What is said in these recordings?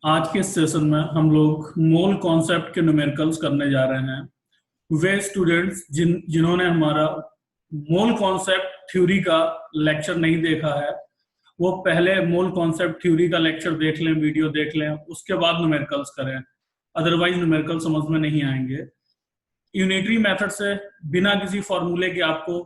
आज के सेशन में हम लोग मोल कॉन्सेप्ट के न्यूमेरिकल्स करने जा रहे हैं। वे स्टूडेंट्स जिन्होंने हमारा मोल कॉन्सेप्ट थ्योरी का लेक्चर नहीं देखा है वो पहले मोल कॉन्सेप्ट थ्योरी का लेक्चर देख लें, वीडियो देख लें, उसके बाद न्यूमेरिकल्स करें, अदरवाइज न्यूमेरिकल समझ में नहीं आएंगे। यूनिटरी मेथड से बिना किसी फॉर्मूले के आपको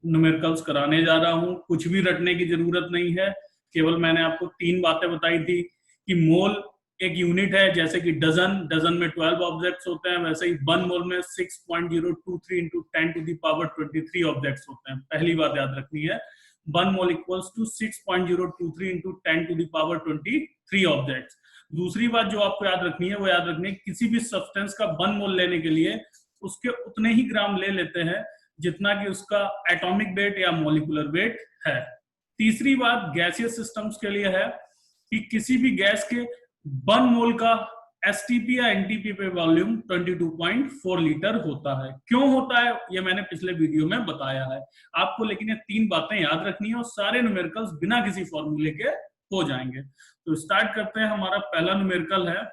न्यूमेरिकल्स कराने जा रहा हूं। कुछ भी रटने की जरूरत नहीं है, केवल मैंने आपको 3 बातें बताई थी कि मोल एक यूनिट है, जैसे कि डजन में 12 ऑब्जेक्ट्स होते हैं, वैसे ही 1 मोल में 6.023 into 10 to the power 23 objects होते हैं। पहली बात याद रखनी है, 1 mole equals to 6.023 into 10 to the power 23 objects. दूसरी बात जो आपको याद रखनी है वो याद रखनी है, किसी भी सब्सटेंस का 1 मोल लेने के लिए उसके उतने ही ग्राम ले लेते हैं जितना कि उसका एटॉमिक वेट या मॉलिक्यूलर वेट है। तीसरी बात गैसियस सिस्टम्स के लिए है कि किसी भी गैस के 1 मोल का एसटीपी या एनटीपी पे वॉल्यूम 22.4 लीटर होता है। क्यों होता है ये मैंने पिछले वीडियो में बताया है आपको, लेकिन ये 3 बातें याद रखनी है और सारे न्यूमेरिकल्स बिना किसी फॉर्मूले के हो जाएंगे। तो स्टार्ट करते हैं। हमारा पहला न्यूमेरिकल है,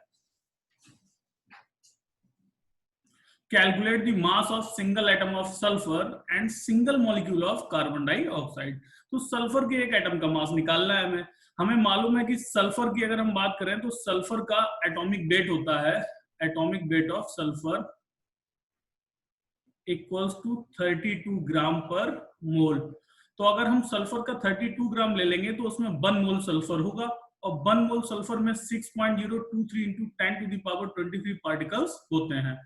calculate the mass of single atom of sulphur and single molecule of carbon dioxide. तो सल्फर के एक एटम का मास निकालना है हमें। हमें मालूम है कि सल्फर की अगर हम बात करें तो सल्फर का एटॉमिक वेट होता है, atomic weight of sulphur equals to 32 gram per mole. तो अगर हम सल्फर का 32 ग्राम ले लेंगे तो उसमें 1 मोल सल्फर होगा और 1 मोल सल्फर में 6.023 into 10 to the power 23 particles होते हैं।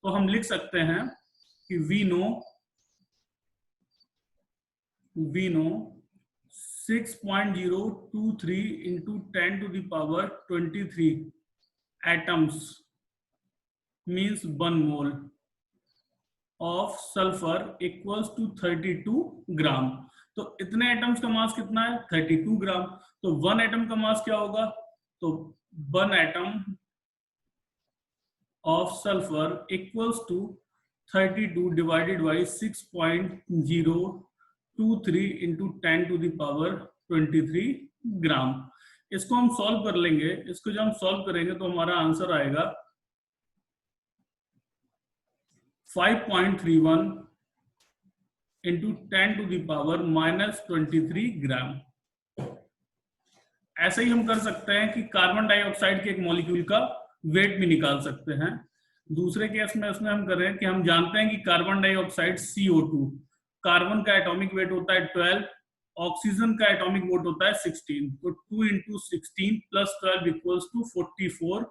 तो हम लिख सकते हैं कि we know 6.023 into 10 to the power 23 atoms means 1 mole of sulfur equals to 32 ग्राम। तो इतने एटम्स का मास कितना है? 32 ग्राम। तो 1 एटम का मास क्या होगा? तो 1 atom of sulfur equals to 32 divided by 6.023 into 10 to the power 23 ग्राम। इसको हम सॉल्व कर लेंगे। इसको जब हम सॉल्व करेंगे तो हमारा आंसर आएगा 5.31 into 10 to the power -23 ग्राम। ऐसे ही हम कर सकते हैं कि कार्बन डाइऑक्साइड के एक मॉलिक्यूल का वेट भी निकाल सकते हैं। दूसरे केस में उसमें हम कर रहे हैं कि हम जानते हैं कि कार्बन डाइऑक्साइड CO2, कार्बन का एटॉमिक वेट होता है 12, ऑक्सीजन का एटॉमिक वेट होता है 16। तो 2 into 16 + 12 equals to 44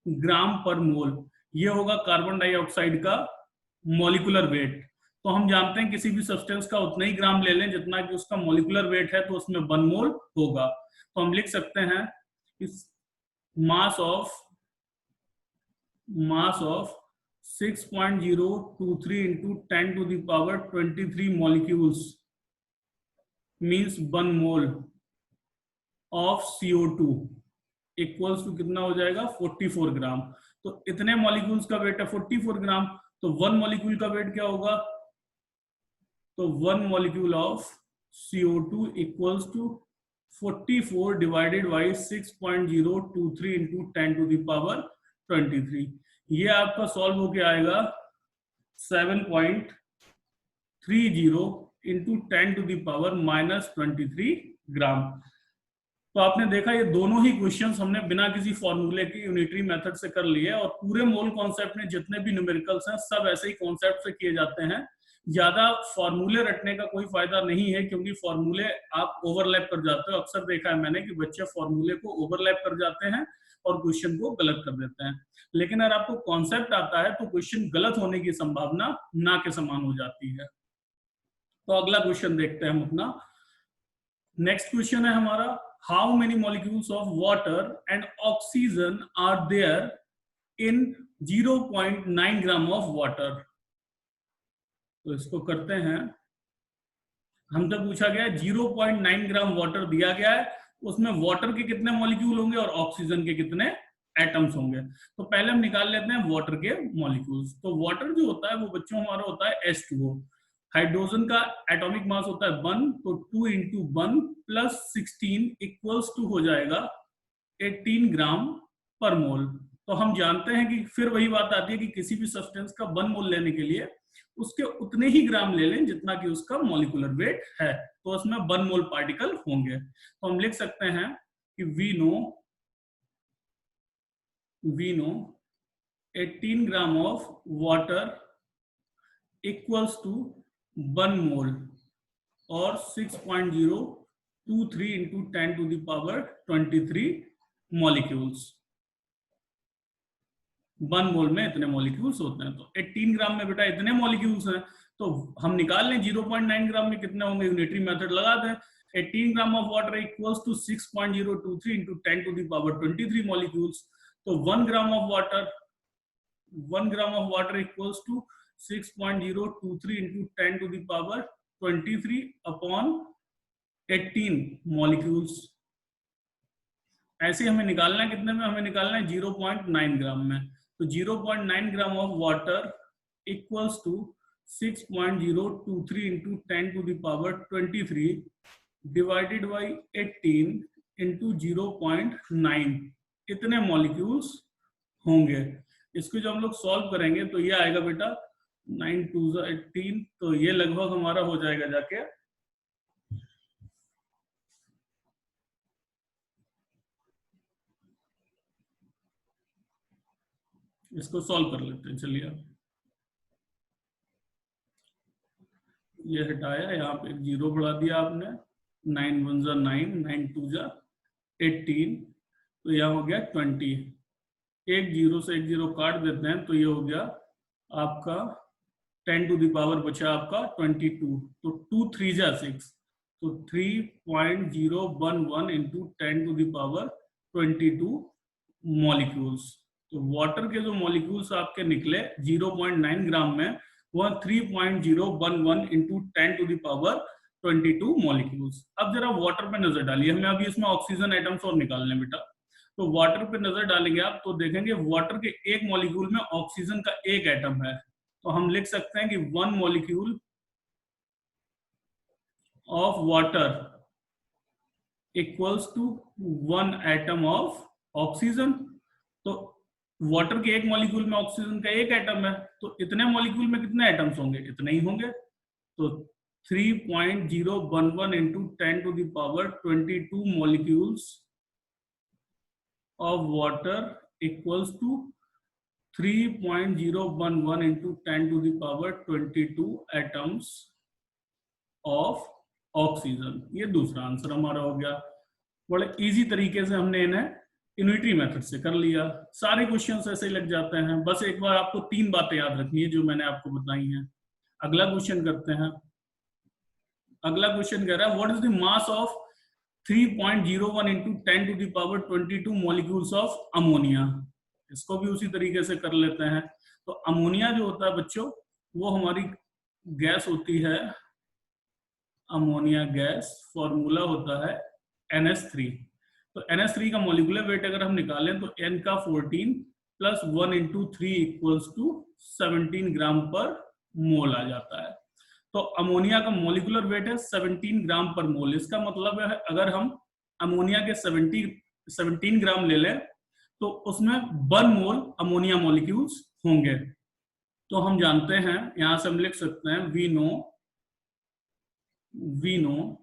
gram per मोल। ये होगा कार्बन डाइऑक्साइड का मॉलिक्यूलर वेट। तो हम जानते हैं किसी भी सब्सटेंस का उतना ही ग्राम ले लें जितना कि उसका मॉलिक्यूलर वेट है, तो उसमें 1 मोल होगा। तो हम लिख सकते हैं इस mass of 6.023 into 10 to the power 23 molecules means 1 mole of CO2 equals to कितना हो जाएगा? 44 ग्राम। तो इतने मॉलिक्यूल्स का वेट है 44 ग्राम। तो 1 मॉलिक्यूल का वेट क्या होगा? तो 1 molecule of CO2 equals to 44 divided by 6.023 into 10 to the power 23। ये आपका सॉल्व होके आएगा 7.30 into 10 to the power -23 gram. तो आपने देखा ये दोनों ही क्वेश्चंस हमने बिना किसी फॉर्मूले के यूनिटरी मेथड से कर लिए, और पूरे मोल कॉन्सेप्ट में जितने भी न्यूमेरिकल्स हैं सब ऐसे ही कॉन्सेप्ट से किए जाते हैं। ज्यादा फॉर्मूले रटने का कोई फायदा नहीं है, क्योंकि फॉर्मूले आप ओवरलैप कर जाते हो। अक्सर देखा है मैंने कि बच्चे फॉर्मूले को ओवरलैप कर जाते हैं और क्वेश्चन को गलत कर देते हैं। लेकिन अगर आपको कॉन्सेप्ट आता है तो क्वेश्चन गलत होने की संभावना ना के समान हो जाती है। तो अगला क्वेश्चन देखते हैं हम अपना। नेक्स्ट क्वेश्चन है हमारा, how many molecules of water and oxygen are there in 0.9 gram of water. तो इसको करते हैं। हमसे पूछा गया है 0.9 ग्राम वाटर दिया गया है, उसमें वाटर के कितने मॉलिक्यूल होंगे और ऑक्सीजन के कितने एटम्स होंगे। तो पहले हम निकाल लेते हैं वाटर के मॉलिक्यूल्स। तो वाटर जो होता है वो बच्चों हमारा होता है H2O। हाइड्रोजन का एटॉमिक मास होता है 1, तो 2 into 1 + 16 इक्वल्स टू हो जाएगा 18 ग्राम पर मोल। तो हम जानते हैं कि फिर वही बात आती है कि किसी भी सब्सटेंस का 1 मोल लेने के लिए उसके उतने ही ग्राम ले लें जितना कि उसका मॉलिक्यूलर वेट है, तो उसमें 1 मोल पार्टिकल होंगे। तो हम लिख सकते हैं कि we know 18 gram of water equals to 1 mole और 6.023 into 10 to the power 23 molecules. 1 mole में इतने मॉलिक्यूल्स होते हैं, तो 18 ग्राम में बेटा इतने मॉलिक्यूल्स हैं, तो हम निकाल लें 0.9 ग्राम में कितने होंगे, यूनिटरी मेथड लगा दें। 18 gram of water equals to 6.023 into 10 to the power 23 molecules. तो 1 gram of water equals to 6.023 into 10 to the power 23 upon 18 molecules. ऐसे हमें निकालना है कितने में, हमें निकालना है 0.9 ग्राम में। तो 0.9 gram of water equals to 6.023 into 10 to the power 23 divided by 18 into 0.9, इतने मॉलिक्यूल्स होंगे। इसको जो हम लोग सॉल्व करेंगे तो ये आएगा बेटा 9 2 18, तो ये लगभग हमारा हो जाएगा जाके, इसको सॉल्व कर लेते हैं। चलिए ये हटाया, यहाँ पे 0 बढ़ा दिया आपने, 9 1 जा 9, 9 2 जा 18, तो यहाँ हो गया 20। एक 0 से एक 0 काट देते हैं तो ये हो गया आपका 10 टू द पावर बचा आपका 22, तो 2 3 जा 6, तो 3.011 into 10 to the power 22 molecules. तो वाटर के जो मॉलिक्यूल्स आपके निकले 0.9 ग्राम में, वह 3.011 into 10 to the power 22 molecules. अब जरा वाटर पे नजर डालिए, हमें अभी इसमें ऑक्सीजन एटम्स और निकालने बेटा। तो वाटर पे नजर डालेंगे आप तो देखेंगे वाटर के एक मॉलिक्यूल में ऑक्सीजन का एक एटम है। तो हम लिख सकते हैं कि 1 molecule of water equals to 1 atom of oxygen. तो वाटर के एक मॉलिक्यूल में ऑक्सीजन का एक एटम है, तो इतने मॉलिक्यूल में कितने एटम्स होंगे, इतने ही होंगे। तो 3.011 into 10 to the power 22 molecules of water equals to 3.011 into 10 to the power 22 atoms of oxygen। ये दूसरा आंसर हमारा हो गया। बड़े इजी तरीके से हमने इन्हें यूनिटरी मेथड से कर लिया। सारे क्वेश्चंस ऐसे ही लग जाते हैं, बस एक बार आपको 3 बातें याद रखनी है जो मैंने आपको बताई हैं। अगला क्वेश्चन करते हैं। अगला क्वेश्चन कह रहा है what is the mass of 3.01 into 10 to the power 22 molecules of ammonia. इसको भी उसी तरीके से कर लेते हैं। तो अमोनिया जो होता है बच्चों, वो हमारी गैस होती है, अमोनिया गैस, फॉर्मूला होता है NH3। तो NH3 का मॉलिक्यूलर वेट अगर हम निकालें तो N का 14 plus 1 into 3 equals to 17 gram per मोल आ जाता है। तो अमोनिया का मॉलिक्यूलर वेट है 17 ग्राम पर मोल। इसका मतलब है अगर हम अमोनिया के 17 ग्राम ले लें तो उसमें 1 मोल अमोनिया मॉलिक्यूल्स होंगे। तो हम जानते हैं, यहां से हम लिख सकते हैं we know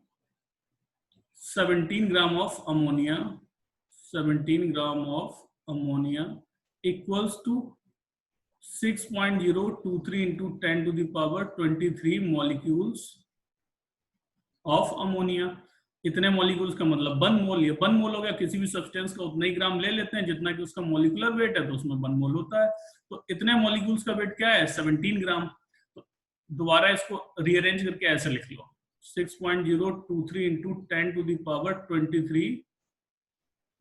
17 gram of ammonia, 17 gram of ammonia equals to 6.023 into 10 to the power 23 molecules of ammonia। इतने मॉलिक्यूल्स का मतलब 1 मोल। ये 1 मोल हो गया, किसी भी सब्सटेंस का उतना ही ग्राम ले लेते हैं जितना कि उसका मॉलिक्यूलर वेट है, तो उसमें 1 मोल होता है। तो इतने मॉलिक्यूल्स का वेट क्या है, 17 ग्राम। तो दोबारा इसको रीअरेंज करके ऐसे लिख लो, 6.023 into 10 to the power 23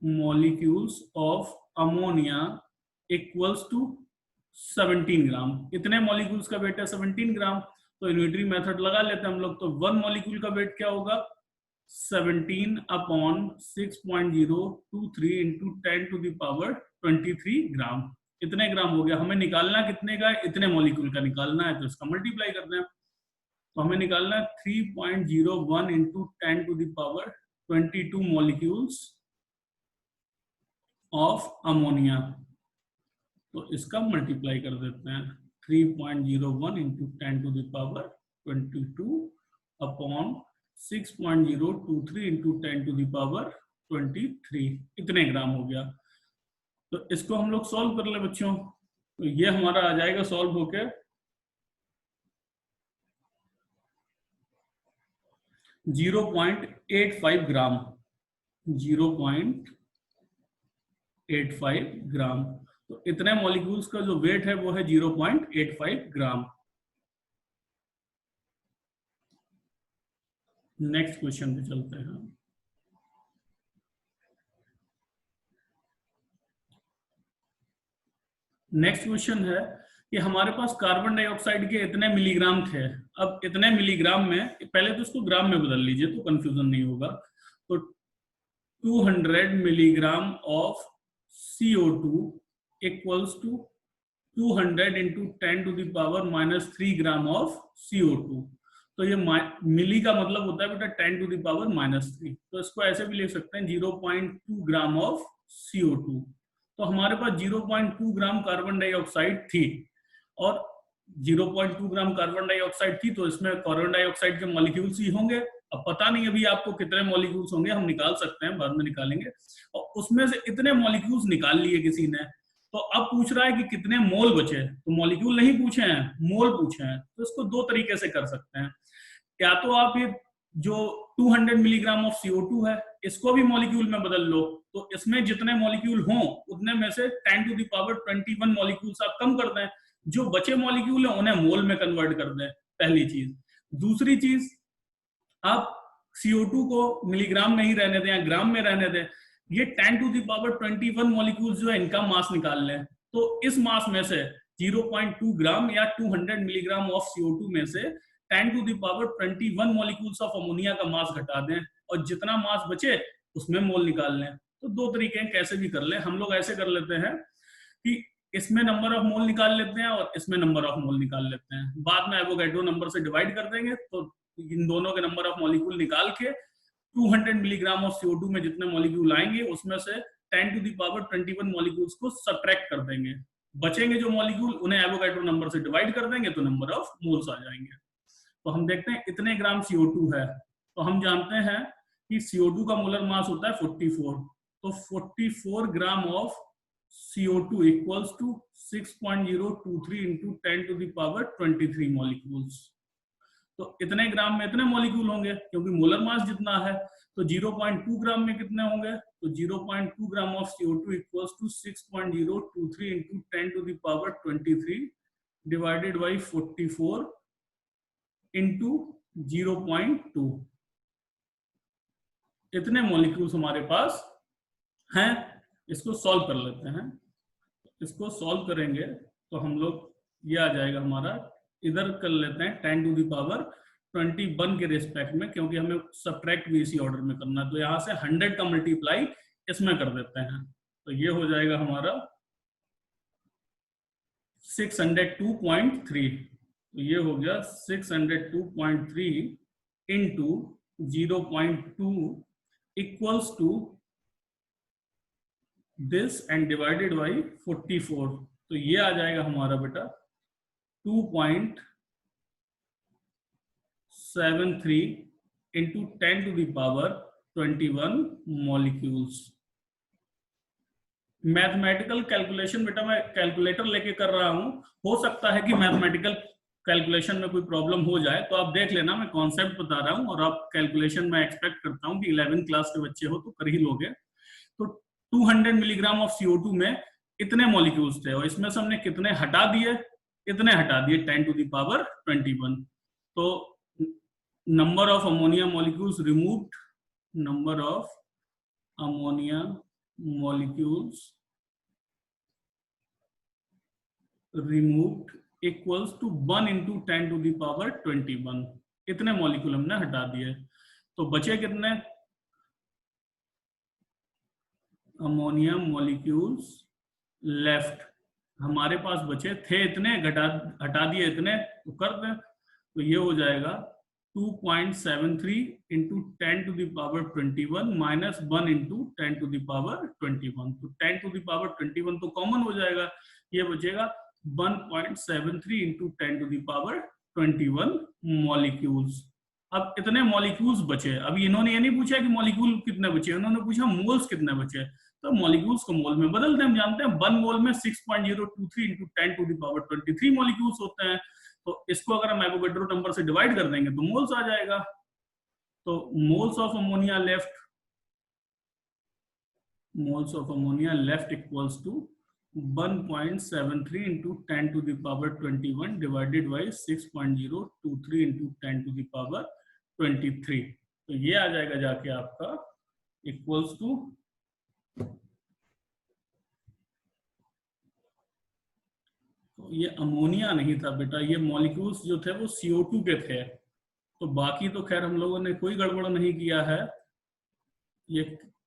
molecules of ammonia equals to 17 ग्राम। इतने मॉलिक्यूल्स का वेट है 17 ग्राम। तो यूनिटरी मेथड लगा लेते हैं हम लोग। तो 1 मॉलिक्यूल का वेट क्या होगा, 17 upon 6.023 into 10 to the power 23 gram. इतने ग्राम हो गया। हमें निकालना कितने का, इतने मॉलिक्यूल का निकालना है, तो इसका मल्टीप्लाई करते हैं। तो हमें निकालना है 3.01 into 10 to the power 22 molecules of ammonia, तो इसका मल्टीप्लाई कर देते हैं 3.01 into 10 to the power 22 upon 6.023 into 10 to the power 23, इतने ग्राम हो गया। तो इसको हम लोग सॉल्व कर ले बच्चों, तो ये हमारा आ जाएगा सॉल्व होके 0.85 ग्राम, 0.85 ग्राम। तो इतने मॉलिक्यूल्स का जो वेट है वो है 0.85 ग्राम। नेक्स्ट क्वेश्चन पे चलते हैं। नेक्स्ट क्वेश्चन है कि हमारे पास कार्बन डाइऑक्साइड के इतने मिलीग्राम थे। अब इतने मिलीग्राम में, पहले तो इसको ग्राम में बदल लीजिए तो कंफ्यूजन नहीं होगा। तो 200 milligram of CO2 equals to 200 into 10 to the power -3 gram of CO2। तो ये मिली का मतलब होता है बेटा 10 टू द पावर -3, तो इसको ऐसे भी लिख सकते हैं 0.2 ग्राम ऑफ CO2। तो हमारे पास 0.2 ग्राम कार्बन डाइऑक्साइड थी, और 0.2 ग्राम कार्बन डाइऑक्साइड थी तो इसमें कार्बन डाइऑक्साइड के मॉलिक्यूल्स ही होंगे। अब पता नहीं अभी आपको कितने मॉलिक्यूल्स होंगे, हम निकाल सकते हैं, बाद में निकालेंगे। और उसमें से इतने मॉलिक्यूल्स निकाल लिए किसी ने, तो अब पूछ रहा है कि कितने मोल बचे। तो मॉलिक्यूल नहीं पूछे हैं, मोल पूछे हैं। तो इसको दो तरीके से कर सकते हैं। या तो आप ये जो 200 मिलीग्राम ऑफ CO2 है इसको भी मॉलिक्यूल में बदल लो, तो इसमें जितने मॉलिक्यूल हों उतने में से 10 टू द पावर 21 मॉलिक्यूल्स आप कम कर दें, जो बचे मॉलिक्यूल है उन्हें मोल में कन्वर्ट कर दें, पहली चीज। दूसरी चीज, आप CO2 को मिलीग्राम में ही रहने दें या ग्राम में रहने दें, ये 10 टू द पावर 21 मॉलिक्यूल्स जो है इनका मास निकाल लें। तो इस मास में से 0.2 ग्राम या 200 मिलीग्राम ऑफ CO2 में से 10 to the power 21 molecules of ammonia का मास घटा दें, और जितना मास बचे उसमें मोल निकाल लें। तो दो तरीके हैं, कैसे भी कर लें। हम लोग ऐसे कर लेते हैं कि इसमें नंबर ऑफ मोल निकाल लेते हैं और इसमें नंबर ऑफ मोल निकाल लेते हैं, बाद में एवोगैड्रो नंबर से डिवाइड कर देंगे, तो इन दोनों के नंबर ऑफ मॉलिक्यूल निकाल के 200 मिलीग्राम ऑफ CO2 में जितने मॉलिक्यूल आएंगे उसमें से 10 टू द पावर 21 मॉलिक्यूल्स को सब्ट्रैक्ट कर देंगे। बचेंगे जो मॉलिक्यूल उन्हें एवोगैड्रो नंबर से डिवाइड कर देंगे तो नंबर ऑफ मोल्स आ जाएंगे। तो हम देखते हैं इतने ग्राम CO2 है, तो हम जानते हैं कि CO2 का मोलर मास होता है 44, तो 44 gram of CO2 equals to 6.023 into 10 to the power 23 molecules. तो इतने ग्राम में इतने मॉलिक्यूल होंगे, क्योंकि मोलर मास जितना है। तो 0.2 ग्राम में कितने होंगे, तो 0.2 gram of CO2 equals to 6.023 into 10 to the power 23 divided by 44 into 0.2। इतने मॉलिक्यूल्स हमारे पास हैं। इसको सॉल्व कर लेते हैं। इसको सॉल्व करेंगे तो हम लोग, ये आ जाएगा हमारा, इधर कर लेते हैं 10 टू द पावर 21 के रिस्पेक्ट में, क्योंकि हमें सब्ट्रैक्ट भी इसी ऑर्डर में करना है। तो यहां से 100 का मल्टीप्लाई इसमें कर देते हैं, तो ये हो जाएगा हमारा 602.3। तो ये हो गया 602.3 into 0.2 equals to this and divided by 44। तो ये आ जाएगा हमारा बेटा 2.73 into 10 to the power 21 molecules. Mathematical calculation बेटा मैं कैलकुलेटर लेके कर रहा हूं, हो सकता है कि मैथमेटिकल कैलकुलेशन में कोई प्रॉब्लम हो जाए, तो आप देख लेना, मैं कॉन्सेप्ट बता रहा हूं और आप कैलकुलेशन में एक्सपेक्ट करता हूं कि 11th क्लास के बच्चे हो तो कर ही लोगे। तो 200 मिलीग्राम ऑफ CO2 में इतने मॉलिक्यूल्स थे, और इसमें से हमने कितने हटा दिए, इतने हटा दिए 10 टू द पावर 21। तो number of ammonia molecules removed, number of ammonia molecules removed equals to 1 into 10 to the power 21। इतने मॉलिक्यूल हमने हटा दिए, तो बचे कितने अमोनिया मॉलिक्यूल्स लेफ्ट। हमारे पास बचे थे इतने, हटा दिए इतने, तो कर दें। तो ये हो जाएगा 2.73 into 10 to the power 21 minus 1 into 10 to the power 21. तो 10 to the power 21 तो कॉमन हो जाएगा, ये बचेगा 1.73 into 10 to the power 21 molecules. अब इतने मॉलिक्यूल्स बचे, अभी इन्होंने ये नहीं पूछा कि मॉलिक्यूल कितने बचे, इन्होंने पूछा मोल्स कितने बचे। तो मॉलिक्यूल्स को मोल में बदलते हैं, हम जानते हैं 1 मोल में 6.023 into 10 to the power 23 molecules होते हैं। तो इसको अगर हम एवोगैड्रो नंबर से डिवाइड कर देंगे तो मोल्स आ जाएगा। तो moles of ammonia left equals to 1.73 into 10 to the power 21 divided by 6.023 into 10 to the power 23। तो ये आ जाएगा जाके आपका इक्वल्स टू ये अमोनिया नहीं था बेटा, ये मॉलिक्यूल्स जो थे वो CO2 के थे। तो बाकी तो खैर हम लोगों ने कोई गड़बड़ नहीं किया है, ये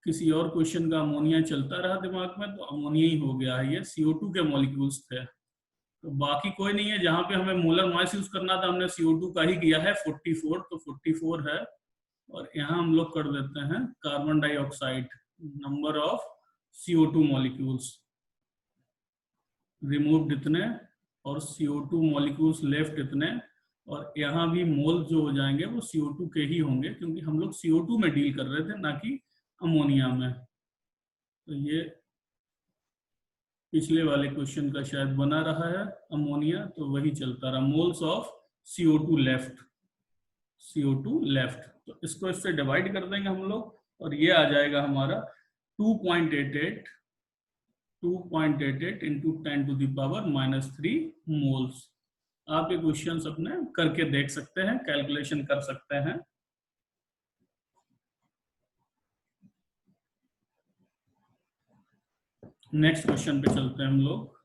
किसी और क्वेश्चन का अमोनिया चलता रहा दिमाग में तो अमोनिया ही हो गया है, ये CO2 के मॉलिक्यूल्स थे। तो बाकी कोई नहीं है, जहां पे हमें मोलर मास यूज करना था हमने CO2 का ही किया है 44, तो 44 है। और यहाँ हम लोग कर देते हैं carbon dioxide, number of CO2 molecules removed इतने और CO2 मॉलिक्यूल्स लेफ्ट इतने, और यहाँ भी मोल जो हो जाएंगे वो CO2 के ही होंगे क्योंकि हम लोग CO2 में डील कर रहे थे ना कि अमोनिया में। तो ये पिछले वाले क्वेश्चन का शायद बना रहा है अमोनिया, तो वही चलता रहा, मोल्स ऑफ CO2 लेफ्ट। तो इसको इससे डिवाइड कर देंगे हम लोग और ये आ जाएगा हमारा 2.88 into 10 to the power -3 moles. आप ये क्वेश्चन अपने करके देख सकते हैं, कैलकुलेशन कर सकते हैं। नेक्स्ट क्वेश्चन पे चलते हैं हम लोग।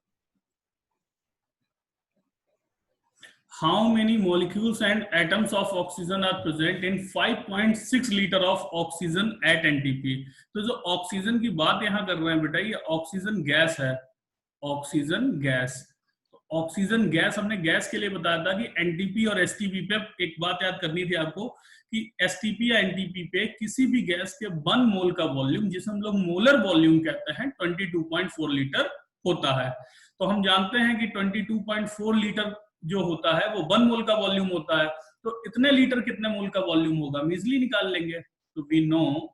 How many molecules and atoms of oxygen are present in 5.6 litre of oxygen at NTP? तो जो ऑक्सीजन की बात यहाँ कर रहे हैं बेटा, ये ऑक्सीजन गैस है, ऑक्सीजन गैस हमने गैस के लिए बताया था कि NTP और STP पे एक बात याद करनी थी आपको कि STP या NTP पे किसी भी गैस के 1 मोल का वॉल्यूम, जिसे हम लोग मोलर वॉल्यूम कहते हैं, 22.4 लीटर होता है। तो हम जानते हैं कि 22.4 लीटर जो होता है वो 1 मोल का वॉल्यूम होता है। तो इतने लीटर कितने मोल का वॉल्यूम होगा, हम इजिली निकाल लेंगे। तो we know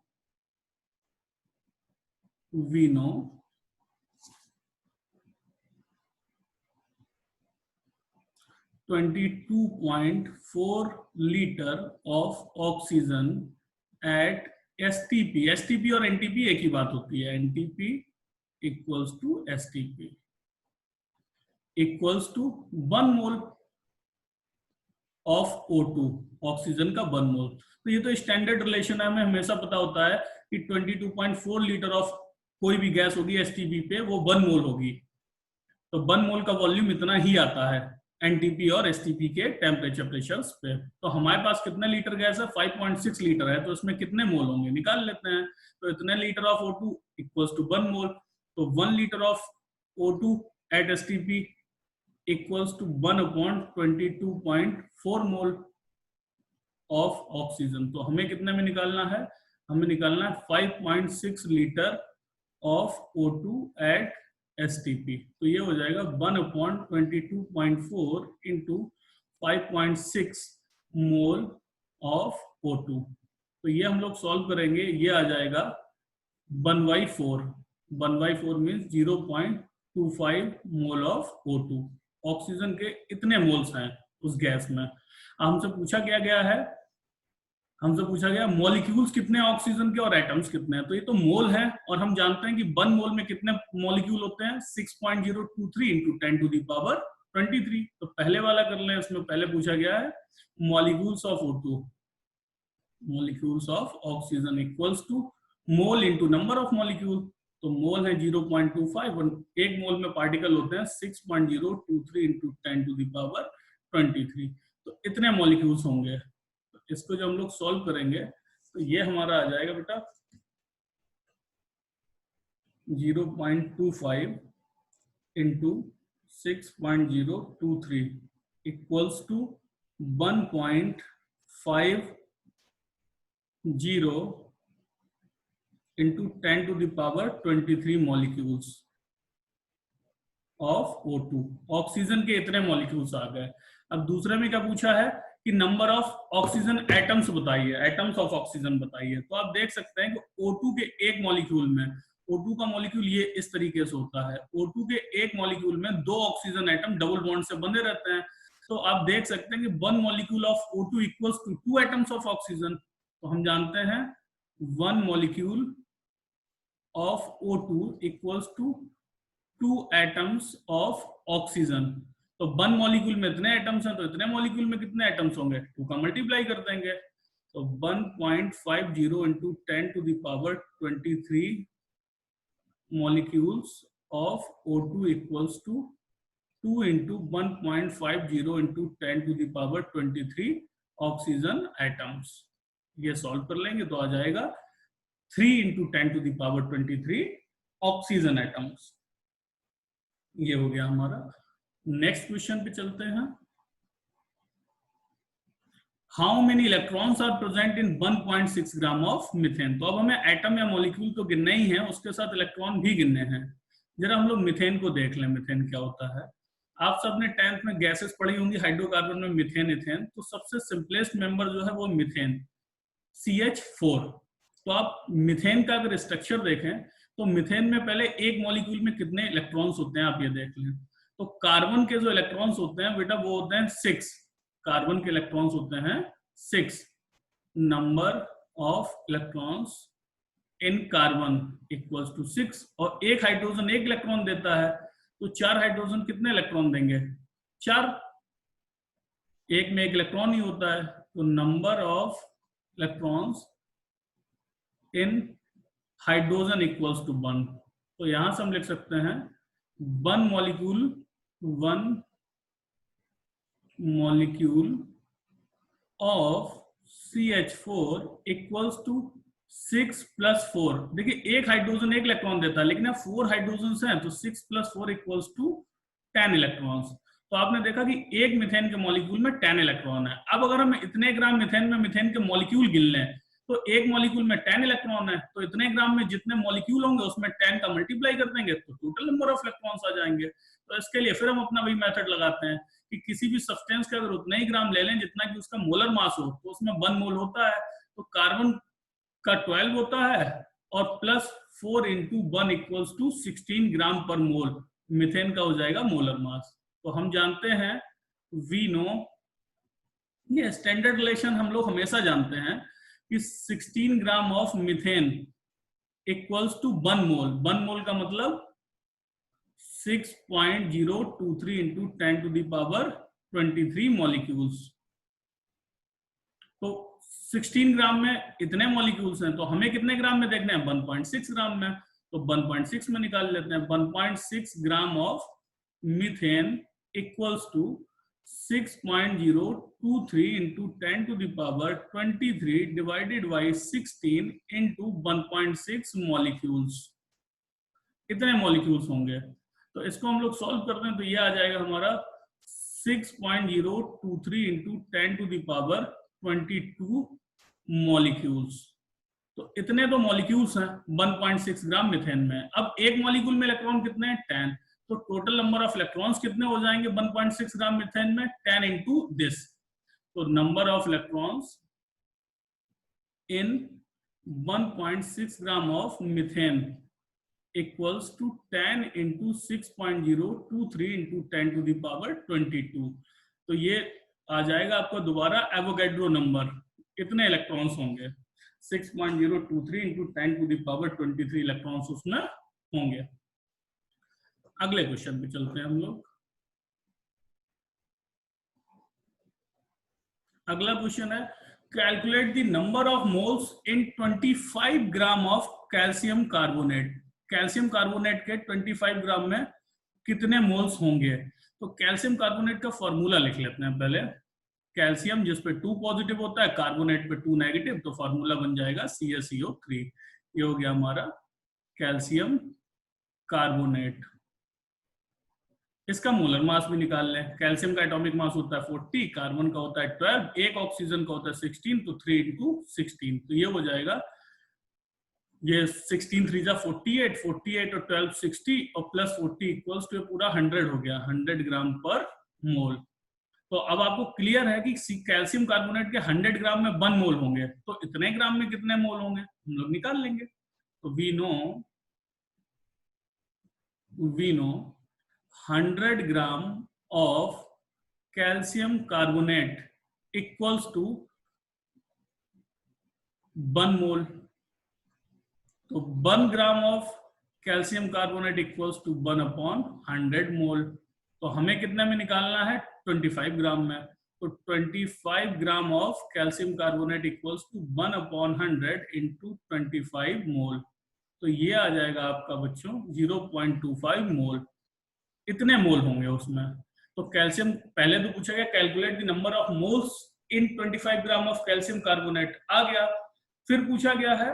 22.4 litre of oxygen at STP और NTP एक ही बात होती है, NTP equals to STP equals to 1 mole of O2, oxygen का 1 मोल। तो ये तो स्टैंडर्ड रिलेशन है, हमें हमेशा पता होता है कि 22.4 लीटर ऑफ कोई भी गैस होगी STP पे वो 1 मोल होगी। तो 1 मोल का वॉल्यूम इतना ही आता है NTP और STP के टेम्परेचर प्रेशर्स पे। तो हमारे पास कितने लीटर गैस है, 5.6 लीटर है, तो इसमें कितने मोल होंगे निकाल लेते हैं। तो इतने litre of O2 equals to 1 mole, तो 1 litre of O2 at STP equals to 1/22.4 mole of oxygen. तो हमें कितने में निकालना है, हमें निकालना है 5.6 litre of O2 at STP। तो ये हो जाएगा 1/22.4 इंटू 5.6 मोल ऑफ O2। तो ये हम लोग सॉल्व करेंगे, ये आ जाएगा 1/4 means 0.25 mole of O2। Oxygen के इतने मोल्स हैं उस गैस में। हमसे पूछा क्या गया है, हमसे पूछा गया मॉलिक्यूल्स कितने ऑक्सीजन के और एटम्स कितने हैं। तो ये तो मोल है और हम जानते हैं कि 1 मोल में कितने मॉलिक्यूल होते हैं, 6.023 इंटू 10 टू द पावर 23। तो पहले वाला कर लें, इसमें पहले पूछा गया है molecules of O2, molecules of oxygen equals to mole into number of molecule. तो मोल है 0.25, एक मोल में पार्टिकल होते हैं 6.023 इंटू 10 टू द पावर 23। तो इतने मॉलिक्यूल्स होंगे। तो इसको जब हम लोग सॉल्व करेंगे तो ये हमारा आ जाएगा बेटा 0.25 into 6.023 equals to 1.5 into 10 to the power 23 molecules of O2। Oxygen के इतने मॉलिक्यूल्स आ गए। अब दूसरे में क्या पूछा है कि नंबर ऑफ ऑक्सीजन एटम्स बताइए, एटम्स ऑफ ऑक्सीजन बताइए। तो आप देख सकते हैं कि O2 के एक मॉलिक्यूल में, O2 का मॉलिक्यूल ये इस तरीके से होता है, O2 के एक मॉलिक्यूल में 2 ऑक्सीजन एटम डबल बॉन्ड से बंधे रहते हैं। तो आप देख सकते हैं कि 1 molecule of O2 equals to 2 atoms of oxygen. तो हम जानते हैं 1 molecule of O2 equals to 2 atoms of oxygen. तो 1 मॉलिक्यूल में इतने एटम्स हैं, तो इतने मॉलिक्यूल में कितने एटम्स होंगे, 2 का मल्टीप्लाई कर देंगे। तो 1.50 into 10 to the power 23 molecules of O2 equals to 2 into 1.50 into 10 to the power 23 oxygen atoms. ये सॉल्व कर लेंगे तो आ जाएगा 3 into 10 to the power 23 oxygen atoms. ये हो गया हमारा। नेक्स्ट क्वेश्चन पे चलते हैं। How many electrons are present in 1.6 gram of methane. तो अब हमें एटम या मॉलिक्यूल तो गिनने ही है, उसके साथ इलेक्ट्रॉन भी गिनने हैं। जरा हम लोग मीथेन को देख लें, मीथेन क्या होता है। आप सबने 10th में गैसेस पढ़ी होंगी, हाइड्रोकार्बन में मीथेन, इथेन। तो सबसे सिंपलेस्ट मेंबर जो है वो मीथेन, CH4। तो आप मीथेन का अगर स्ट्रक्चर देखें तो मीथेन में पहले एक मॉलिक्यूल में कितने इलेक्ट्रॉन्स होते हैं आप ये देख लें। तो कार्बन के जो इलेक्ट्रॉन्स होते हैं बेटा वो होते हैं 6। कार्बन के इलेक्ट्रॉन्स होते हैं 6। Number of electrons in carbon equals to 6। और एक हाइड्रोजन एक इलेक्ट्रॉन देता है, तो 4 हाइड्रोजन कितने इलेक्ट्रॉन देंगे, 4। एक में एक इलेक्ट्रॉन ही होता है। तो number of electrons in hydrogen equals to 1। तो यहां से हम लिख सकते हैं 1 molecule of CH4 equals to 6 + 4। देखिए एक हाइड्रोजन एक इलेक्ट्रॉन देता है, लेकिन 4 हाइड्रोजन हैं, तो 6 + 4 इक्वल्स टू 10 इलेक्ट्रॉन्स। तो आपने देखा कि एक मीथेन के मॉलिक्यूल में 10 इलेक्ट्रॉन है। अब अगर हम इतने ग्राम मीथेन में मीथेन के मॉलिक्यूल गिन लें तो एक मॉलिक्यूल में 10 इलेक्ट्रॉन है, तो इतने ग्राम में जितने मॉलिक्यूल होंगे उसमें 10 का मल्टीप्लाई कर देंगे तो टोटल नंबर ऑफ इलेक्ट्रॉन्स आ जाएंगे। तो इसके लिए फिर हम अपना वही मेथड लगाते हैं कि किसी भी सब्सटेंस का अगर उतना ही ग्राम ले लें जितना कि उसका मोलर मास हो, तो उसमें 1 मोल होता है, तो कार्बन का 12 होता है और plus 4 into 1 equals to 16 gram per mole methane का हो जाएगा मोलर मास। तो हम जानते हैं, वी नो, ये स्टैंडर्ड रिलेशन हम लोग हमेशा जानते हैं कि 16 gram of methane equals to 1 mole. 1 mole का मतलब 6.023 into 10 to the power 23 molecules. तो 16 ग्राम में इतने मॉलिक्यूल्स हैं, तो हमें कितने ग्राम में देखने हैं, 1.6 ग्राम में। तो 1.6 में निकाल लेते हैं। 1.6 gram of methane equals to 6.023 into 10 to the power 23 divided by 16 into 1.6 molecules. इतने मॉलिक्यूल्स होंगे। तो इसको हम लोग सॉल्व करते हैं तो ये आ जाएगा हमारा 6.023 into 10 to the power 22 molecules. तो इतने तो मॉलिक्यूल्स हैं 1.6 ग्राम मीथेन में। अब एक मॉलिक्यूल में इलेक्ट्रॉन कितने हैं, 10। तो टोटल नंबर ऑफ इलेक्ट्रॉन्स कितने हो जाएंगे 1.6 ग्राम मीथेन में, 10 into दिस। तो number of electrons in 1.6 gram of methane equals to 10 into 6.023 into 10 to the power 22। तो ये आ जाएगा आपका दोबारा एवोगैड्रो नंबर, कितने इलेक्ट्रॉन्स होंगे, 6.023 into 10 to the power 23 electrons उसमें होंगे। अगले क्वेश्चन पे चलते हैं हम लोग। अगला क्वेश्चन है, calculate the number of moles in 25 gram of calcium carbonate. Calcium carbonate के 25 ग्राम में कितने मोल्स होंगे। तो कैल्शियम कार्बोनेट का फॉर्मूला लिख लेते हैं पहले। कैल्शियम जिस पे 2 पॉजिटिव होता है, कार्बोनेट पे 2 नेगेटिव, तो फॉर्मूला बन जाएगा CaCO3। ये हो गया हमारा कैल्शियम कार्बोनेट। इसका मोलर मास भी निकाल लें। कैल्शियम का एटॉमिक मास होता है 40, कार्बन का होता है 12, एक ऑक्सीजन का होता है 16, तो 3 इंटू 16, तो ये हो जाएगा, ये 16 3 जा 48, 48 और 12 60 और प्लस 40 इक्वल्स टू पूरा 100 हो गया, 100 ग्राम पर मोल। तो अब आपको क्लियर है कि कैल्शियम कार्बोनेट के 100 ग्राम में 1 मोल होंगे, तो इतने ग्राम में कितने मोल होंगे हम लोग निकाल लेंगे। तो we know 100 gram of calcium carbonate equals to 1 mole. तो 1 gram of calcium carbonate equals to 1 upon 100 mole. तो हमें कितने में निकालना है, 25 ग्राम में। तो 25 gram of calcium carbonate equals to 1 upon 100 into 25 mole. तो ये आ जाएगा आपका बच्चों 0.25 मोल, इतने मोल होंगे उसमें। तो कैल्शियम पहले तो पूछा गया calculate the number of moles in 25 gram of calcium carbonate, आ गया। फिर पूछा गया है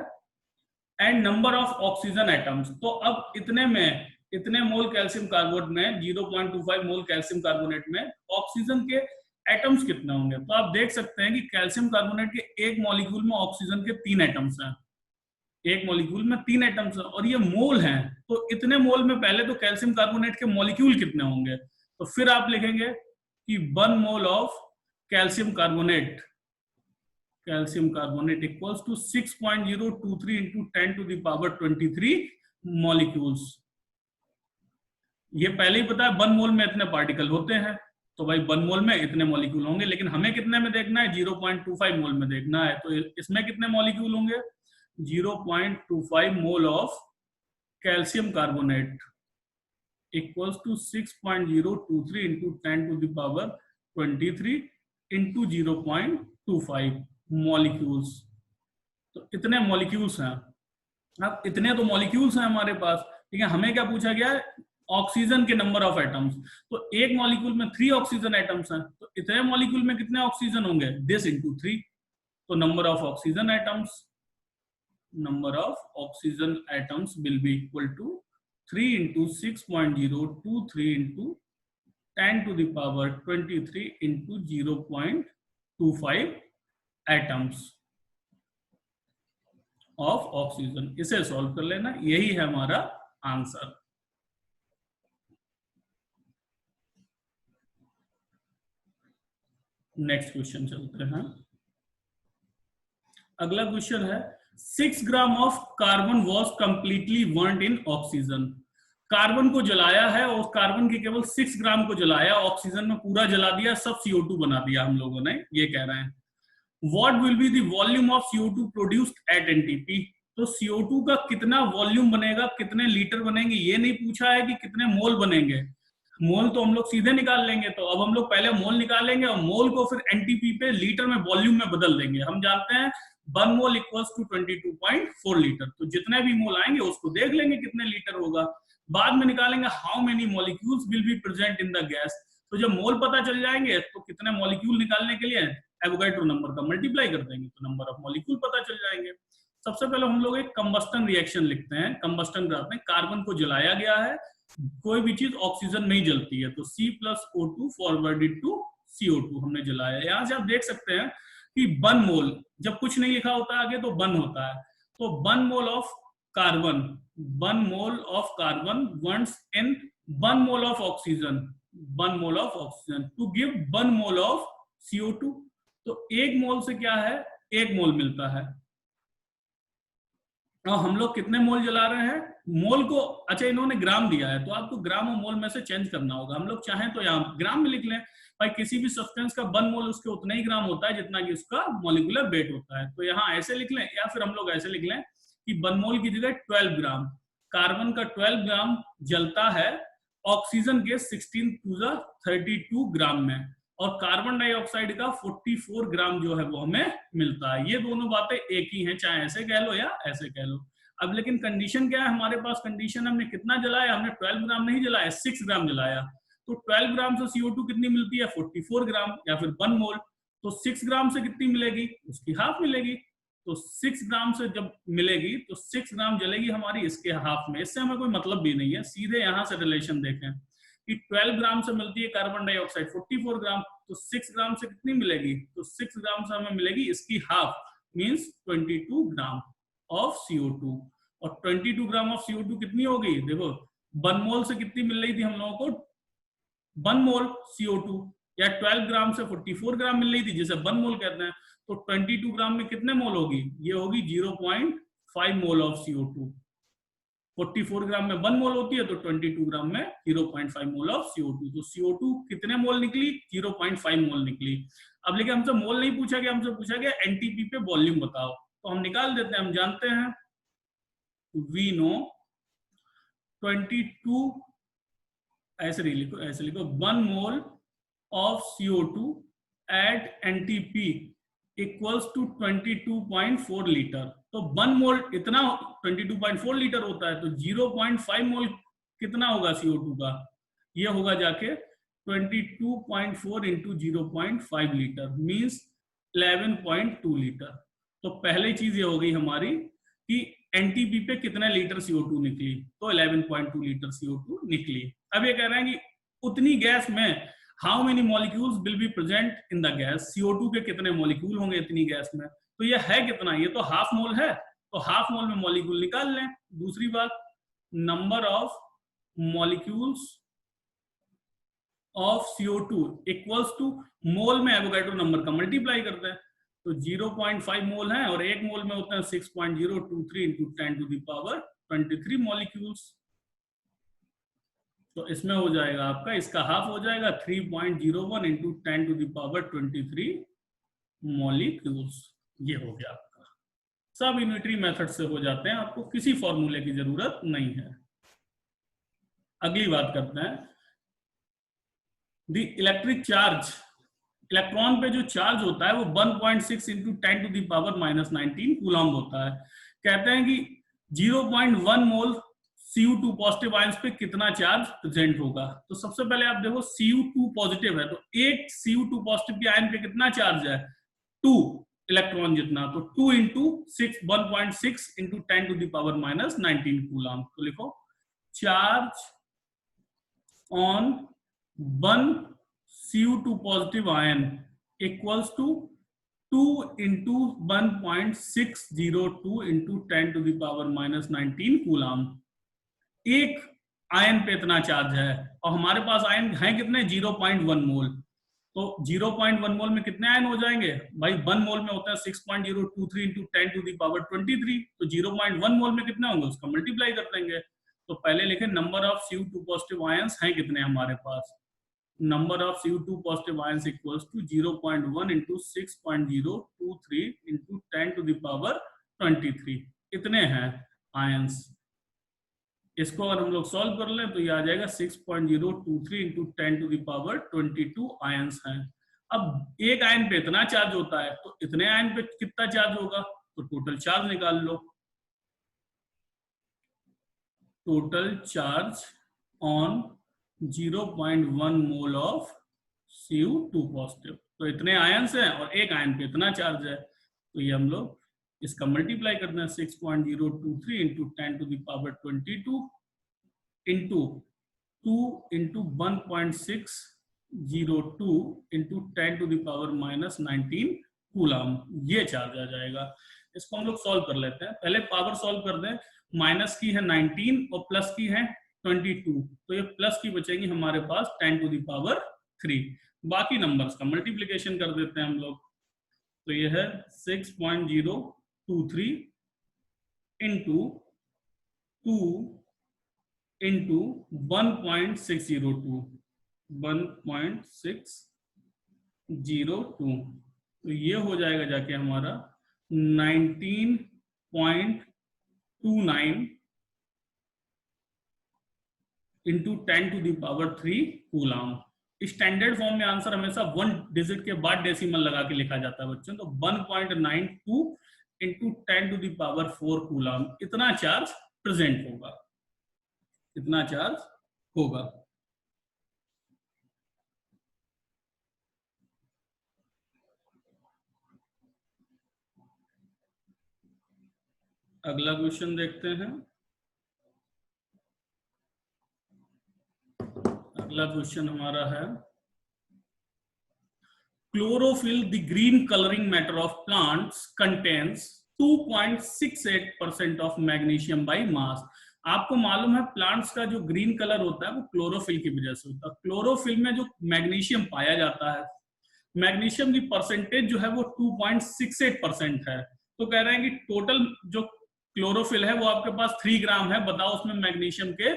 and number of oxygen atoms. तो अब इतने मोल कैल्शियम कार्बोनेट में, 0.25 मोल कैल्शियम कार्बोनेट में ऑक्सीजन के एटम्स कितने होंगे। तो आप देख सकते हैं कि कैल्शियम कार्बोनेट के एक मॉलिक्यूल में ऑक्सीजन के 3 एटम्स हैं, एक मॉलिक्यूल में 3 एटम्स हैं और ये मोल हैं। तो इतने मोल में पहले तो कैल्शियम कार्बोनेट के मॉलिक्यूल कितने होंगे, तो फिर आप लिखेंगे कि 1 mole of calcium carbonate equals to 6.023 into 10 to the power 23 molecules. ये पहले ही पता है 1 मोल में इतने पार्टिकल होते हैं, तो भाई 1 मोल में इतने मॉलिक्यूल होंगे, लेकिन हमें कितने में देखना है, 0.25 मोल में देखना है। तो इसमें कितने मॉलिक्यूल होंगे, 0.25 mole of calcium carbonate equals to 6.023 into 10 to the power 23 into 0.25 molecules. तो इतने मॉलिक्यूल्स हैं। अब इतने तो मॉलिक्यूल्स हैं हमारे पास, ठीक है। हमें क्या पूछा गया है, ऑक्सीजन के नंबर ऑफ एटम्स। तो एक मॉलिक्यूल में 3 ऑक्सीजन एटम्स हैं, तो इतने मॉलिक्यूल में कितने ऑक्सीजन होंगे, दिस इंटू 3। तो number of oxygen atoms will be equal to 3 into 6.023 into 10 to the power 23 into 0.25 atoms of oxygen. इसे सॉल्व कर लेना, यही है हमारा आंसर। नेक्स्ट क्वेश्चन चलते हैं। अगला क्वेश्चन है 6 gram of carbon was completely burned in oxygen. Carbon को जलाया है और कार्बन के केवल 6 ग्राम को जलाया, ऑक्सीजन में पूरा जला दिया, सब CO2 बना दिया हम लोगों ने, ये कह रहे हैं। What will be the volume of CO2 produced at NTP? तो CO2 का कितना वॉल्यूम बनेगा, कितने लीटर बनेंगे, ये नहीं पूछा है कि कितने मोल बनेंगे। मोल तो हम लोग सीधे निकाल लेंगे। तो अब हम लोग पहले मोल निकालेंगे और मोल को फिर एनटीपी पे लीटर में वॉल्यूम में बदल देंगे। हम जानते हैं 1 मोल इक्वल्स टू 22.4 लीटर। तो जितने भी मोल आएंगे उसको देख लेंगे कितने लीटर होगा। बाद में निकालेंगे how many molecules will be present in the gas. तो जब मोल पता चल जाएंगे तो कितने मॉलिक्यूल निकालने के लिए एवोगाड्रो नंबर का मल्टीप्लाई कर देंगे, तो नंबर ऑफ मॉलिक्यूल पता चल जाएंगे। सबसे पहले हम लोग एक कंबस्टन रिएक्शन लिखते हैं। कंबस्टन कराते हैं, कार्बन को जलाया गया है, कोई भी चीज ऑक्सीजन नहीं जलती है, तो C+O2 फॉरवर्डेड टू CO2 हमने जलाया। यहां से आप देख सकते हैं कि 1 मोल, जब कुछ नहीं लिखा होता आगे तो 1 होता है। तो 1 mole of carbon burns in 1 mole of oxygen, 1 mole of oxygen to give 1 mole of CO2। तो 1 मोल से क्या है, 1 मोल मिलता है। और हम लोग कितने मोल जला रहे हैं, मोल को, अच्छा इन्होंने ग्राम दिया है तो आपको ग्राम और मोल में से चेंज करना होगा। हम लोग चाहें तो यहाँ ग्राम में लिख लें, भाई किसी भी सब्सटेंस का 1 मोल उसके उतना ही ग्राम होता है जितना कि उसका मॉलिक्यूलर वेट होता है। तो यहाँ ऐसे लिख लें, या फिर हम लोग ऐसे लिख लें कि 1 मोल की जगह 12 ग्राम, कार्बन का 12 ग्राम जलता है ऑक्सीजन के 16 to 32 ग्राम में, और कार्बन डाइऑक्साइड का 44 ग्राम जो है वो हमें मिलता है। ये दोनों बातें एक ही हैं, चाहे ऐसे कह लो या ऐसे कह लो। अब लेकिन कंडीशन क्या है हमारे पास, कंडीशन हमने कितना जलाया, हमने 12 ग्राम नहीं जलाया, 6 ग्राम जलाया। तो 12 ग्राम से CO2 कितनी मिलती है, 44 ग्राम या फिर 1 मोल। तो 6 ग्राम से कितनी मिलेगी, उसकी हाफ मिलेगी। तो 6 ग्राम से जब मिलेगी तो 6 ग्राम जलेगी हमारी इसके हाफ में। इससे हमें कोई मतलब भी नहीं है, सीधे यहां से रिलेशन देखें कि 12 ग्राम से मिलती है कार्बन डाइऑक्साइड 44 ग्राम, तो 6 ग्राम से कितनी मिलेगी, तो 6 ग्राम से हमें मिलेगी इसकी half, means 22 gram of CO2। और 22 ग्राम ऑफ CO2 कितनी होगी, देखो 1 मोल से कितनी मिल रही थी हम लोगों को, 1 मोल CO2, या 12 ग्राम से 44 ग्राम मिल रही थी जिसे 1 मोल कहते हैं, तो 22 ग्राम में कितने मोल होगी, ये होगी 0.5 मोल ऑफ CO2। 44 ग्राम में 1 मोल होती है तो 22 ग्राम में 0.5 मोल ऑफ CO2। तो CO2 कितने मोल निकली, 0.5 मोल निकली। अब लेकिन हमसे मोल नहीं पूछा गया, हमसे पूछा गया एनटीपी पे वॉल्यूम बताओ, तो हम निकाल देते हैं, हम जानते हैं वी नो 22, ऐसे लिखो 1 मोल of CO2 at NTP equals to 22.4 litre. तो 1 मोल इतना 22.4 लीटर होता है, तो 0.5 मोल कितना होगा CO2 का, ये होगा जाके 22.4 इंटू 0.5 लीटर, मीन्स 11.2 लीटर। तो पहली चीज ये हो गई हमारी कि एनटीपी पे कितना लीटर CO2 निकली, तो 11.2 लीटर CO2 निकली। अब ये कह रहे हैं कि उतनी गैस में how many molecules will be present in the gas, CO2 के कितने मॉलिक्यूल होंगे इतनी गैस में, तो ये है कितना, ये तो हाफ मोल है, तो हाफ मोल में मॉलिक्यूल निकाल लें। दूसरी बात, number of molecules of CO2 equals to, mole में एवोगैड्रो नंबर का मल्टीप्लाई करते हैं, तो 0.5 मोल है और 1 मोल में होते हैं 6.023 into 10 to the power 23 molecules. तो इसमें हो जाएगा आपका, इसका हाफ हो जाएगा 3.01 into 10 to the power 23 molecules. ये हो गया आपका, सब यूनिटरी मेथड से हो जाते हैं, आपको किसी फॉर्मूले की जरूरत नहीं है। अगली बात करते हैं, द इलेक्ट्रिक चार्ज, इलेक्ट्रॉन पे जो चार्ज होता है वो 1.6 into 10 to the power -19 coulomb होता है। कहते हैं कि 0.1 मोल Cu2 पॉजिटिव आयंस पे कितना चार्ज प्रेजेंट होगा। तो सबसे पहले आप देखो Cu2 पॉजिटिव है, तो एक Cu2 पॉजिटिव के आयन पे कितना चार्ज है, 2 इलेक्ट्रॉन जितना, तो 2 into 1.6 into 10 to the power -19 coulomb. तो लिखो charge on 1 Cu2 positive ion equals to 2 into 1.602 into 10 to the power -19 coulomb. एक आयन पे इतना चार्ज है, और हमारे पास आयन है कितने, 0.1 मोल, तो 0.1 मोल में कितने आयन हो जाएंगे भाई, 1 मोल में होता है 6.023 इंटू 10 टू द पावर 23, तो 0.1 मोल में कितना होंगे उसका मल्टीप्लाई कर देंगे। तो पहले लिखें number of Cu2 positive ions हैं कितने हमारे पास, number of Cu2 positive ions equals to 0.1 into 6.023 into 10 to the power 23, इतने हैं आयंस। इसको अगर हम लोग सॉल्व कर लें तो ये आ जाएगा 6.023 into 10 to the power 22 ions हैं। अब एक आयन पे इतना चार्ज होता है, तो इतने आयन पे कितना चार्ज होगा, तो टोटल चार्ज निकाल लो, total charge on 0.1 mole of Cu2 positive, तो इतने आयंस हैं और एक आयन पे इतना चार्ज है, तो ये हम लोग इसका मल्टीप्लाई करते हैं 6.023 into 10 to the power 22 into 2 into 1.602 into 10 to the power -19 coulomb, ये चार्ज आ जाएगा। इसको हम लोग सॉल्व कर लेते हैं, पहले पावर सॉल्व कर दें, माइनस की है 19 और प्लस की है 22, तो ये प्लस की बचेगी हमारे पास 10 टू द पावर 3, बाकी नंबर्स का मल्टीप्लिकेशन कर देते हैं हम लोग, तो ये है 6.023 इंटू 2 इंटू 1.602, तो ये हो जाएगा जाके हमारा 19.29 into 10 to the power 3 coulomb. Standard form में आंसर हमेशा 1 डिजिट के बाद डेसिमल लगा के लिखा जाता है बच्चों, तो 1.92 into 10 to the power 4 coulomb, इतना चार्ज प्रेजेंट होगा, इतना चार्ज होगा। अगला क्वेश्चन देखते हैं। अगला अगला क्वेश्चन हमारा है chlorophyll the green colouring matter of plants contains 2.68% of magnesium by mass. आपको मालूम है प्लांट्स का जो ग्रीन कलर होता है वो क्लोरोफिल की वजह से होता है। क्लोरोफिल में जो मैग्नीशियम पाया जाता है, मैग्नीशियम की परसेंटेज जो है वो 2.68% है। तो कह रहे हैं कि टोटल जो क्लोरोफिल है वो आपके पास 3 ग्राम है, बताओ उसमें मैग्नीशियम के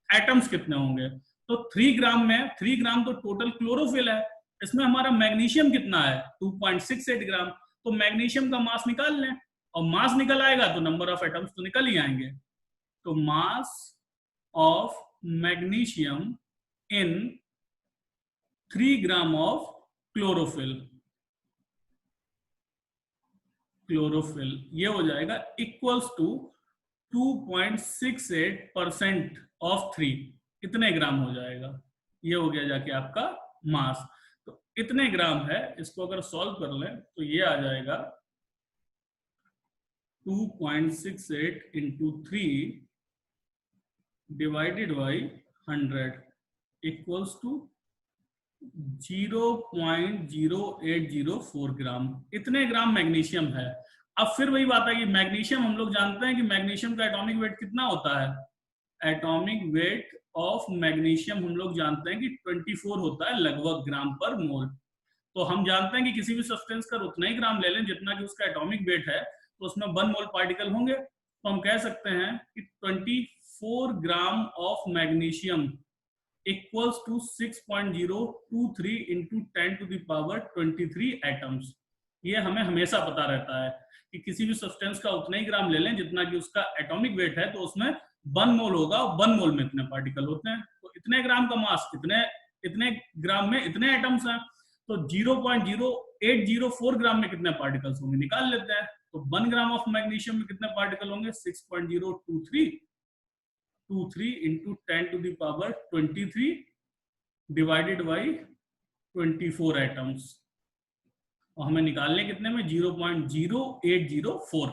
एटम्स कितने होंगे। तो 3 ग्राम में 3 ग्राम तो टोटल क्लोरोफिल है, इसमें हमारा मैग्नीशियम कितना है 2.68 ग्राम। तो मैग्नीशियम का मास निकाल लें, और मास निकल आएगा तो नंबर ऑफ एटम्स तो निकल ही आएंगे। तो mass of magnesium in 3 gram of chlorophyll ये हो जाएगा इक्वल्स टू 2.68% ऑफ 3, इतने ग्राम हो जाएगा। ये हो गया जाके आपका मास। तो इतने ग्राम है, इसको अगर सॉल्व कर लें तो ये आ जाएगा 2.68 into 3 divided by 100 equals to 0.0804 gram. इतने ग्राम मैग्नीशियम है। अब फिर वही बात है कि मैग्नीशियम हम लोग जानते हैं कि मैग्नीशियम का एटॉमिक वेट कितना होता है। एटॉमिक वेट ऑफ मैग्नीशियम हम लोग जानते हैं कि 24 होता है लगभग ग्राम पर मोल। तो हम जानते हैं कि किसी भी सब्सटेंस का उतना ही ग्राम ले लें जितना कि उसका एटॉमिक वेट है, तो उसमें 1 मोल पार्टिकल होंगे। तो हम कह सकते हैं कि 24 gram of magnesium equals to 6.023 into 10 to the power 23 atoms. ये हमें हमेशा पता रहता है कि किसी भी सब्सटेंस का उतना ही ग्राम ले लें जितना कि उसका एटॉमिक वेट है, तो उसमें 1 मोल होगा, 1 मोल में इतने पार्टिकल होते हैं। तो इतने ग्राम का मास, इतने ग्राम में इतने एटम्स हैं। तो 0.0804 ग्राम में कितने पार्टिकल्स होंगे निकाल लेते हैं। तो 1 ग्राम ऑफ मैग्नीशियम में कितने पार्टिकल होंगे 6.023 into 10 to the power 23 divided by 24 atoms. और हमें निकालने कितने में 0.0804।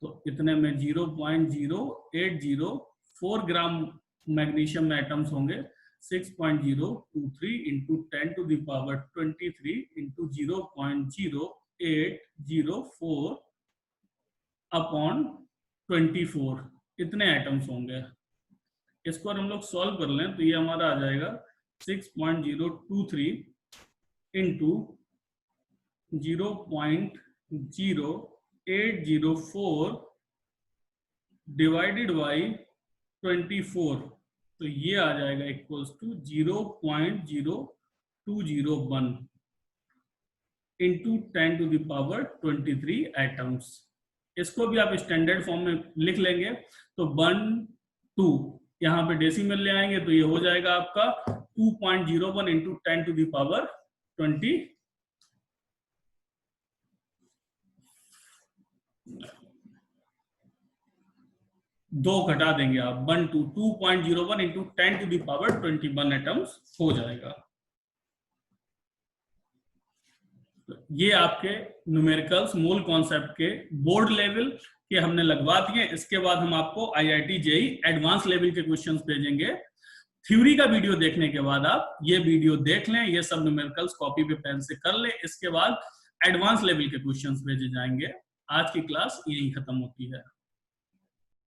तो इतने में 0.0804 ग्राम मैग्नीशियम में एटम्स होंगे। 6.023 into 10 to the power 23 into 0.0804 upon 24, इतने एटम्स होंगे। इसको हम लोग सॉल्व कर लें तो ये हमारा आ जाएगा 6.023 इंटू 0.0804 डिवाइडेड बाई 24। तो ये आ जाएगा equals to 0.0201 into 10 to the power 23 atoms. इसको भी आप स्टैंडर्ड फॉर्म में लिख लेंगे तो 1 2 यहाँ पे डेसिमल ले आएंगे तो ये हो जाएगा आपका 2.01 इंटू 10 टू द पावर 20। दो घटा देंगे आप 2.01 into 10 to the power 21 atoms हो जाएगा। ये आपके न्यूमेरिकल्स मोल कॉन्सेप्ट के बोर्ड लेवल के हमने लगवा दिए। इसके बाद हम आपको IIT JEE एडवांस लेवल के क्वेश्चंस भेजेंगे। थ्योरी का वीडियो देखने के बाद आप ये वीडियो देख लें, ये सब न्यूमेरिकल्स कॉपी पे पेन से कर लें। इसके बाद एडवांस लेवल के क्वेश्चंस भेजे जाएंगे। आज की क्लास यही खत्म होती है।